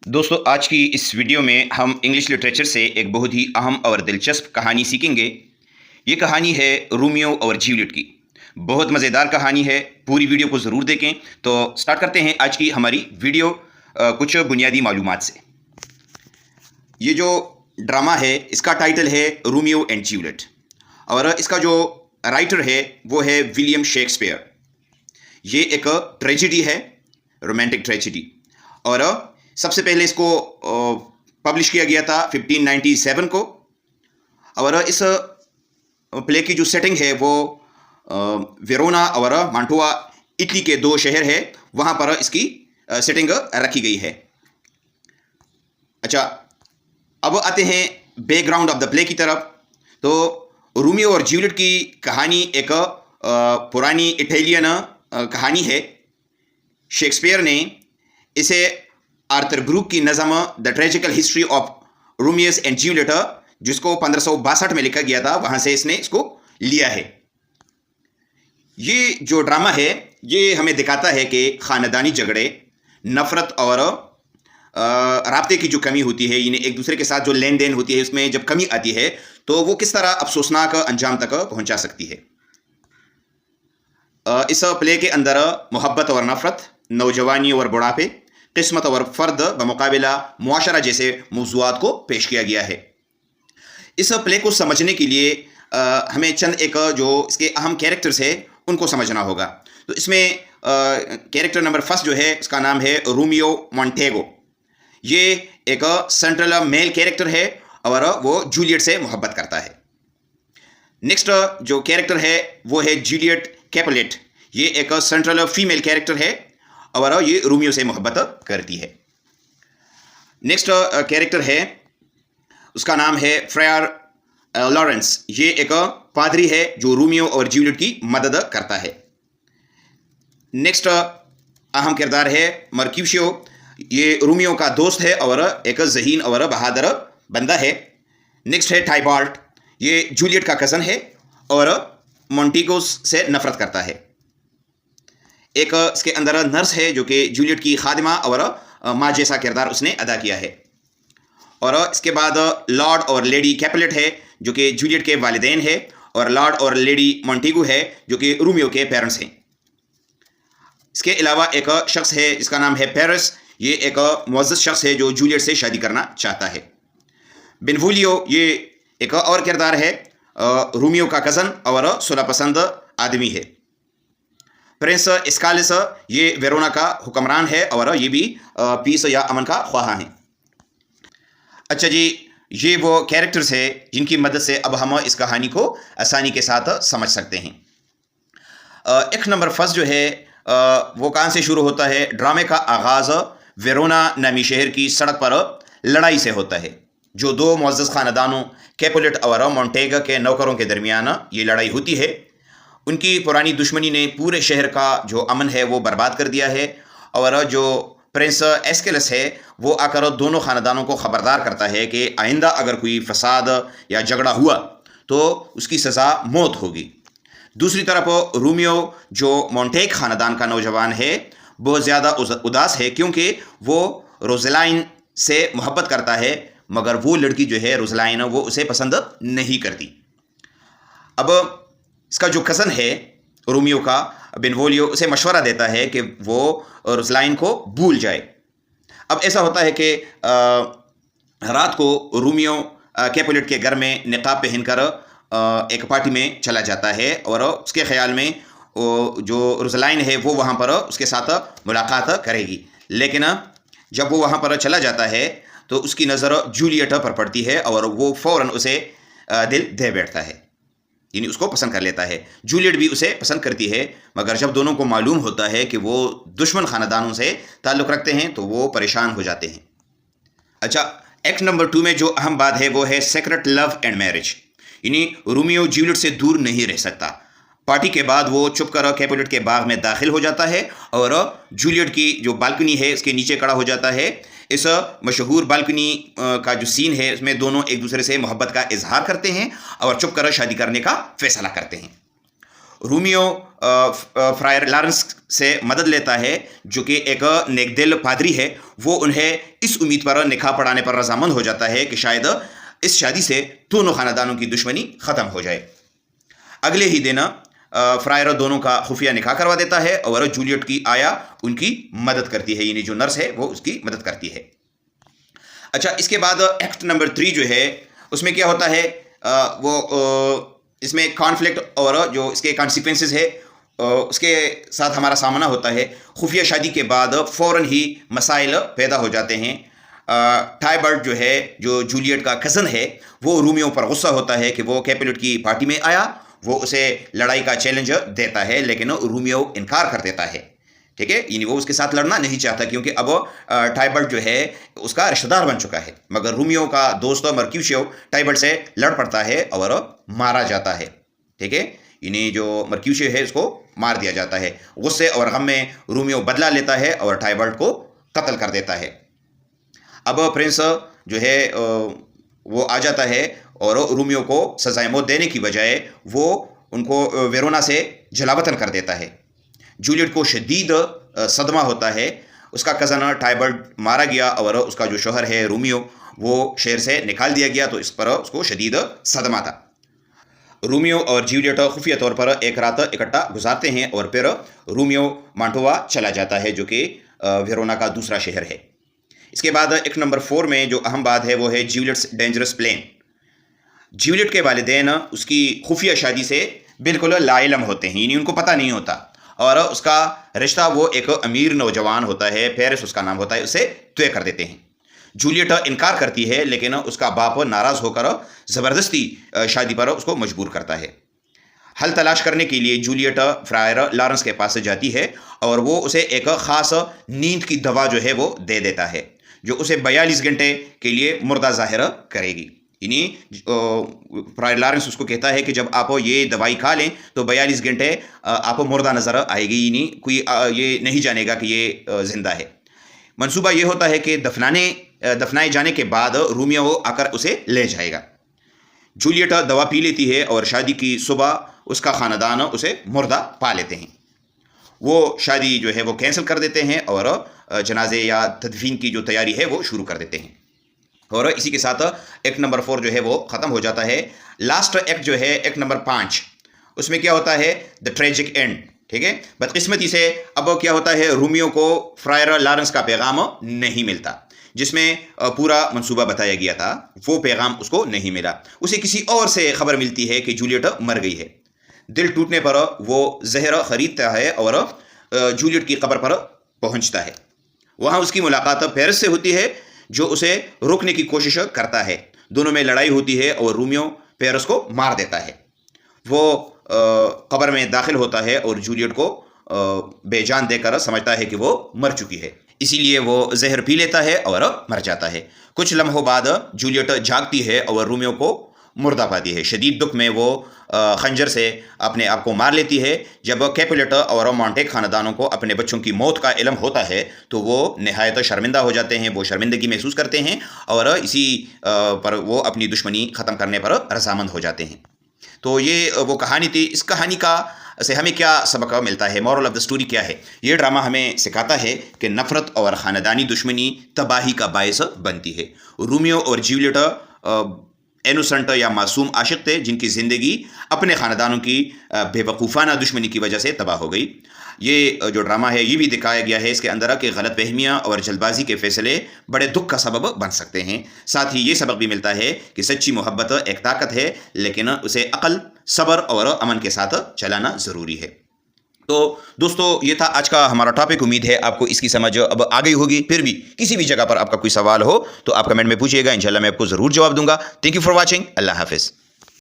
दोस्तों, आज की इस वीडियो में हम इंग्लिश लिटरेचर से एक बहुत ही अहम और दिलचस्प कहानी सीखेंगे। ये कहानी है रोमियो और जूलियट की। बहुत मज़ेदार कहानी है, पूरी वीडियो को ज़रूर देखें। तो स्टार्ट करते हैं आज की हमारी वीडियो कुछ बुनियादी मालूमात से। ये जो ड्रामा है इसका टाइटल है रोमियो एंड जूलियट, और इसका जो राइटर है वो है विलियम शेक्सपियर। ये एक ट्रेजेडी है, रोमांटिक ट्रेजेडी, और सबसे पहले इसको पब्लिश किया गया था 1597 को। और इस प्ले की जो सेटिंग है वो वेरोना और मांटुआ, इटली के दो शहर है, वहाँ पर इसकी सेटिंग रखी गई है। अच्छा, अब आते हैं बैकग्राउंड ऑफ द प्ले की तरफ। तो रोमियो और जूलियट की कहानी एक पुरानी इटालियन कहानी है। शेक्सपियर ने इसे आर्थर ब्रूक की नज़म the tragical history of Romeo and Juliet, जिसको 1562 में लिखा गया था, वहाँ से इसने इसको लिया है। ये जो ड्रामा है ये हमें दिखाता है कि ख़ानदानी झगड़े, नफ़रत और राब्ते की जो कमी होती है, इन्हें एक दूसरे के साथ जो लेन देन होती है उसमें जब कमी आती है तो वो किस तरह अफसोसनाक अंजाम तक पहुंचा सकती है। इस प्ले के अंदर मोहब्बत और नफ़रत, नौजवानी और बुढ़ापे, किस्मत और फ़र्द बमुकाबिला मुआशरा जैसे मौज़ूआत को पेश किया गया है। इस प्ले को समझने के लिए हमें चंद एक जो इसके अहम कैरेक्टर्स है उनको समझना होगा। तो इसमें कैरेक्टर नंबर फर्स्ट जो है इसका नाम है रोमियो मॉन्टेगो। ये एक सेंट्रल मेल कैरेक्टर है और वो जूलियट से मोहब्बत करता है। नेक्स्ट जो कैरेक्टर है वो है जूलियट कैपुलेट। ये एक सेंट्रल फीमेल कैरेक्टर है और ये रोमियो से मोहब्बत करती है। नेक्स्ट कैरेक्टर है, उसका नाम है फ्रेयर लॉरेंस। ये एक पादरी है जो रोमियो और जूलियट की मदद करता है। नेक्स्ट अहम किरदार है मर्क्यूशियो। ये रोमियो का दोस्त है और एक ज़हीन और बहादुर बंदा है। नेक्स्ट है टाइबाल्ट। ये जूलियट का कज़न है और मोंटेगो से नफरत करता है। एक इसके अंदर नर्स है जो कि जूलियट की खादिमा और माँ जैसा किरदार उसने अदा किया है। और इसके बाद लॉर्ड और लेडी कैपुलेट है जो कि जूलियट के वालिदैन है, और लॉर्ड और लेडी मोंटेगो है जो कि रोमियो के पेरेंट्स हैं। इसके अलावा एक शख्स है जिसका नाम है पेरिस। ये एक मुअज़्ज़ज़ शख्स है जो जूलियट से शादी करना चाहता है। बेनवोलियो ये एक और किरदार है, रोमियो का कज़न और सुलह पसंद आदमी है। प्रिंस एस्कालिस ये वेरोना का हुक्मरान है और ये भी पीस या अमन का ख्वाह हैं। अच्छा जी, ये वो कैरेक्टर्स है जिनकी मदद से अब हम इस कहानी को आसानी के साथ समझ सकते हैं। एक नंबर फर्स्ट जो है वो कहाँ से शुरू होता है। ड्रामे का आगाज़ वेरोना नामी शहर की सड़क पर लड़ाई से होता है। जो दो मुअज़्ज़ज़ ख़ानदानों कैपुलेट और मोंटेगो के नौकरों के दरमियान ये लड़ाई होती है। उनकी पुरानी दुश्मनी ने पूरे शहर का जो अमन है वो बर्बाद कर दिया है, और जो प्रिंस एस्केलस है वो आकर दोनों ख़ानदानों को ख़बरदार करता है कि आइंदा अगर कोई फसाद या झगड़ा हुआ तो उसकी सज़ा मौत होगी। दूसरी तरफ रोमियो जो मोंटेग ख़ानदान का नौजवान है बहुत ज़्यादा उदास है, क्योंकि वो रोज़लाइन से मोहब्बत करता है, मगर वो लड़की जो है रोज़लाइन वो उसे पसंद नहीं करती। अब इसका जो कज़न है रोमियो का, बेनवोलियो, उसे मशवरा देता है कि वो रोज़लाइन को भूल जाए। अब ऐसा होता है कि रात को रोमियो कैपुलेट के घर में निकाब पहनकर एक पार्टी में चला जाता है, और उसके ख्याल में जो रोज़लाइन है वो वहाँ पर उसके साथ मुलाकात करेगी। लेकिन जब वो वहाँ पर चला जाता है तो उसकी नज़र जूलियट पर पड़ती है और वो फ़ौरन उसे दिल दे बैठता है, यानी उसको पसंद कर लेता है। जूलियट भी उसे पसंद करती है, मगर जब दोनों को मालूम होता है कि वो दुश्मन ख़ानदानों से ताल्लुक़ रखते हैं तो वो परेशान हो जाते हैं। अच्छा, एक्ट नंबर 2 में जो अहम बात है वो है सीक्रेट लव एंड मैरिज। यानी रोमियो जूलियट से दूर नहीं रह सकता। पार्टी के बाद वो चुप कर कैपुलेट के बाग में दाखिल हो जाता है और जूलियट की जो बालकनी है उसके नीचे खड़ा हो जाता है। इस मशहूर बालकनी का जो सीन है उसमें दोनों एक दूसरे से मोहब्बत का इजहार करते हैं और चुप कर शादी करने का फैसला करते हैं। रोमियो फ्रायर लॉरेंस से मदद लेता है, जो कि एक नेकदिल पादरी है। वो उन्हें इस उम्मीद पर निकाह पढ़ाने पर रजामंद हो जाता है कि शायद इस शादी से दोनों खानदानों की दुश्मनी ख़त्म हो जाए। अगले ही दिन फ्रायर दोनों का खुफिया निकाह करवा देता है और जूलियट की आया उनकी मदद करती है, यानी जो नर्स है वो उसकी मदद करती है। अच्छा, इसके बाद एक्ट नंबर 3 जो है उसमें क्या होता है, इसमें कॉन्फ्लिक्ट और जो इसके कॉन्सिक्वेंसेस है उसके साथ हमारा सामना होता है। खुफिया शादी के बाद फ़ौरन ही मसाइल पैदा हो जाते हैं। टाइबर्ट जो है, जो जूलियट का कज़न है, वो रोमियो पर गुस्सा होता है कि वो कैपुलेट की पार्टी में आया। वो उसे लड़ाई का चैलेंज देता है, लेकिन रोमियो इनकार कर देता है। ठीक है, यानी वो उसके साथ लड़ना नहीं चाहता, क्योंकि अब टाइबर्ट जो है उसका रिश्तेदार बन चुका है। मगर रोमियो का दोस्त मर्क्यूशियो टाइबर्ट से लड़ पड़ता है और मारा जाता है। ठीक है, यानी जो मर्क्यूशियो है उसको मार दिया जाता है। गुस्से और गम में रोमियो बदला लेता है और टाइबर्ट को कत्ल कर देता है। अब प्रिंस जो है वो आ जाता है और रोमियो को सजाए मौत देने की बजाय वो उनको वेरोना से जलावतन कर देता है। जूलियट को शदीद सदमा होता है। उसका कज़न टाइबर्ट मारा गया और उसका जो शोहर है रोमियो वो शहर से निकाल दिया गया, तो इस पर उसको शदीद सदमा था। रोमियो और जूलियट खुफिया तौर पर एक रात इकट्ठा गुजारते हैं और फिर रोमियो मांटोवा चला जाता है, जो कि वेरोना का दूसरा शहर है। इसके बाद एक्ट नंबर 4 में जो अहम बात है वो है जूलियट्स डेंजरस प्लान। जूलियट के वालिदैन उसकी खुफिया शादी से बिल्कुल लाइलम होते हैं, यानी उनको पता नहीं होता, और उसका रिश्ता वो एक अमीर नौजवान होता है, पेरिस उसका नाम होता है, उसे तय कर देते हैं। जूलियट इनकार करती है, लेकिन उसका बाप नाराज़ होकर ज़बरदस्ती शादी पर उसको मजबूर करता है। हल तलाश करने के लिए जूलियट फ्रायर लॉरेंस के पास जाती है और वो उसे एक ख़ास नींद की दवा जो है वो दे देता है, जो उसे 42 घंटे के लिए मुर्दा ज़ाहिर करेगी। यानी फ्रायर लॉरेंस उसको कहता है कि जब आप ये दवाई खा लें तो 42 घंटे आपको मुर्दा नज़र आएगी, यानी कोई ये नहीं जानेगा कि ये ज़िंदा है। मंसूबा ये होता है कि दफनाए जाने के बाद रोमियो आकर उसे ले जाएगा। जूलियट दवा पी लेती है और शादी की सुबह उसका ख़ानदान उसे मुर्दा पा लेते हैं। वो शादी जो है वो कैंसिल कर देते हैं और जनाजे या तदफीन की जो तैयारी है वो शुरू कर देते हैं। और इसी के साथ एक्ट नंबर 4 जो है वो ख़त्म हो जाता है। लास्ट एक्ट जो है एक्ट नंबर 5, उसमें क्या होता है, द ट्रेजिक एंड। ठीक है, बदकिस्मती से अब क्या होता है, रोमियो को फ्रायर लॉरेंस का पैगाम नहीं मिलता, जिसमें पूरा मंसूबा बताया गया था, वो पैगाम उसको नहीं मिला। उसे किसी और से खबर मिलती है कि जूलियट मर गई है। दिल टूटने पर वो जहर खरीदता है और जूलियट की कब्र पर पहुंचता है। वहाँ उसकी मुलाकात पेरिस से होती है, जो उसे रोकने की कोशिश करता है। दोनों में लड़ाई होती है और रोमियो पेरिस को मार देता है। वो कब्र में दाखिल होता है और जूलियट को बेजान देकर समझता है कि वो मर चुकी है, इसीलिए वो जहर पी लेता है और मर जाता है। कुछ लम्हों बाद जूलियट जागती है और रोमियो को मुर्दा पाती है। शदीद दुख में वो खंजर से अपने आप को मार लेती है। जब कैपुलेट और मॉन्टेग ख़ानदानों को अपने बच्चों की मौत का इल्म होता है तो वो नहायत शर्मिंदा हो जाते हैं, वो शर्मिंदगी महसूस करते हैं और इसी पर वो अपनी दुश्मनी ख़त्म करने पर रज़ामंद हो जाते हैं। तो ये वो कहानी थी। इस कहानी का से हमें क्या सबक मिलता है, मॉरल ऑफ द स्टोरी क्या है? ये ड्रामा हमें सिखाता है कि नफ़रत और ख़ानदानी दुश्मनी तबाही का बायस बनती है। रोमियो और जूलियट इनोसेंट या मासूम आशिक थे, जिनकी ज़िंदगी अपने ख़ानदानों की बेवकूफ़ाना दुश्मनी की वजह से तबाह हो गई। ये जो ड्रामा है ये भी दिखाया गया है इसके अंदर कि गलत फहमियाँ और जल्दबाजी के फ़ैसले बड़े दुख का सबब बन सकते हैं। साथ ही ये सबक भी मिलता है कि सच्ची मोहब्बत एक ताकत है, लेकिन उसे अक़ल, सब्र और अमन के साथ चलाना ज़रूरी है। तो दोस्तों, ये था आज का हमारा टॉपिक। उम्मीद है आपको इसकी समझ अब आ गई होगी। फिर भी किसी भी जगह पर आपका कोई सवाल हो तो आप कमेंट में पूछिएगा, इंशाल्लाह मैं आपको ज़रूर जवाब दूंगा। Thank you for watching. अल्लाह हाफ़िज़।